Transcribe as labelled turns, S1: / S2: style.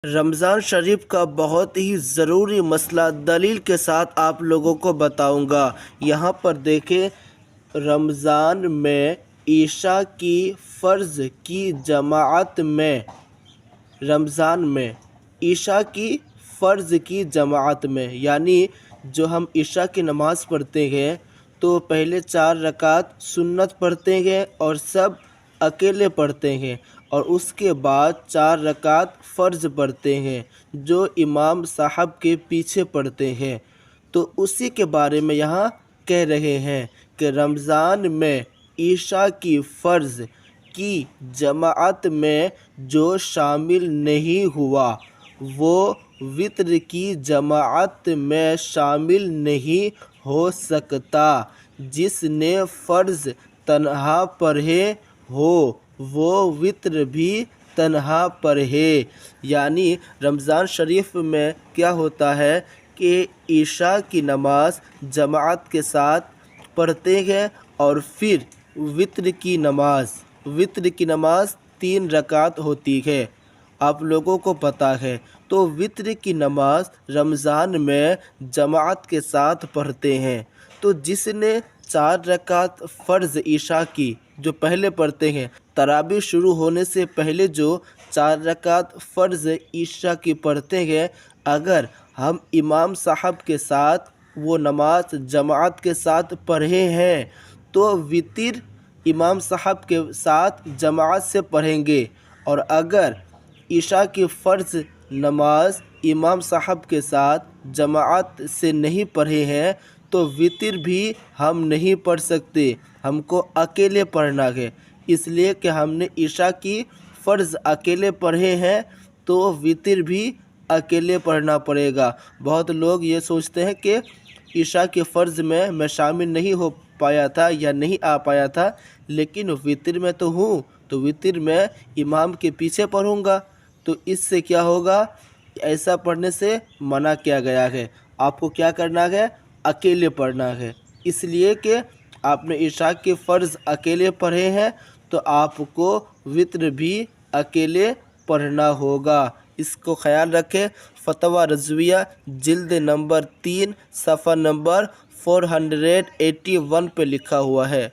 S1: رمضان شریف کا بہت ہی ضروری مسئلہ دلیل کے ساتھ آپ لوگوں کو بتاؤں گا۔ یہاں پر دیکھیں، رمضان میں عشاء کی فرض کی جماعت میں عشاء کی فرض کی جماعت میں یعنی جو ہم عشاء کی نماز پڑھتے ہیں تو پہلے 4 رکعت سنت پڑھتے ہیں اور سب اکیلے پڑھتے ہیں، اور اس کے بعد 4 رکعت فرض پڑھتے ہیں جو امام صاحب کے پیچھے پڑھتے ہیں۔ تو اسی کے بارے میں یہاں کہہ رہے ہیں کہ رمضان میں عشاء کی فرض کی جماعت میں جو شامل نہیں ہوا وہ وتر کی جماعت میں شامل نہیں ہو سکتا۔ جس نے فرض تنہا پڑھے ہو وہ وتر بھی تنہا پڑھے۔ یعنی رمضان شریف میں کیا ہوتا ہے کہ عشاء کی نماز جماعت کے ساتھ پڑھتے ہیں، اور پھر وتر کی نماز 3 رکعت ہوتی ہے، آپ لوگوں کو پتہ ہے۔ تو وتر کی نماز رمضان میں جماعت کے ساتھ پڑھتے ہیں۔ تو جس نے 4 رکعت فرض عشاء کی جو پہلے پڑھتے ہیں، تراویح شروع ہونے سے پہلے جو 4 رکعت فرض عشاء کی پڑھتے ہیں، اگر ہم امام صاحب کے ساتھ وہ نماز جماعت کے ساتھ پڑھے ہیں تو وتر امام صاحب کے ساتھ جماعت سے پڑھیں گے، اور اگر عشاء کی فرض نماز امام صاحب کے ساتھ جماعت سے نہیں پڑھے ہیں تو وتر بھی ہم نہیں پڑھ سکتے، ہم کو اکیلے پڑھنا ہے۔ اس لیے کہ ہم نے عشاء کی فرض اکیلے پڑھے ہیں تو وتر بھی اکیلے پڑھنا پڑے گا۔ بہت لوگ یہ سوچتے ہیں کہ عشاء کے فرض میں شامل نہیں ہو پایا تھا یا نہیں آ پایا تھا، لیکن وتر میں تو ہوں، تو وتر میں امام کے پیچھے پڑھوں گا، تو اس سے کیا ہوگا؟ ایسا پڑھنے سے منع کیا گیا ہے۔ آپ کو کیا کرنا ہے؟ اکیلے پڑھنا ہے۔ اس لیے کہ آپ نے عشاء کے فرض اکیلے پڑھے ہیں تو آپ کو وتر بھی اکیلے پڑھنا ہوگا۔ اس کو خیال رکھیں۔ فتویٰ رضویہ جلد نمبر 3 صفحہ نمبر 481 پہ لکھا ہوا ہے۔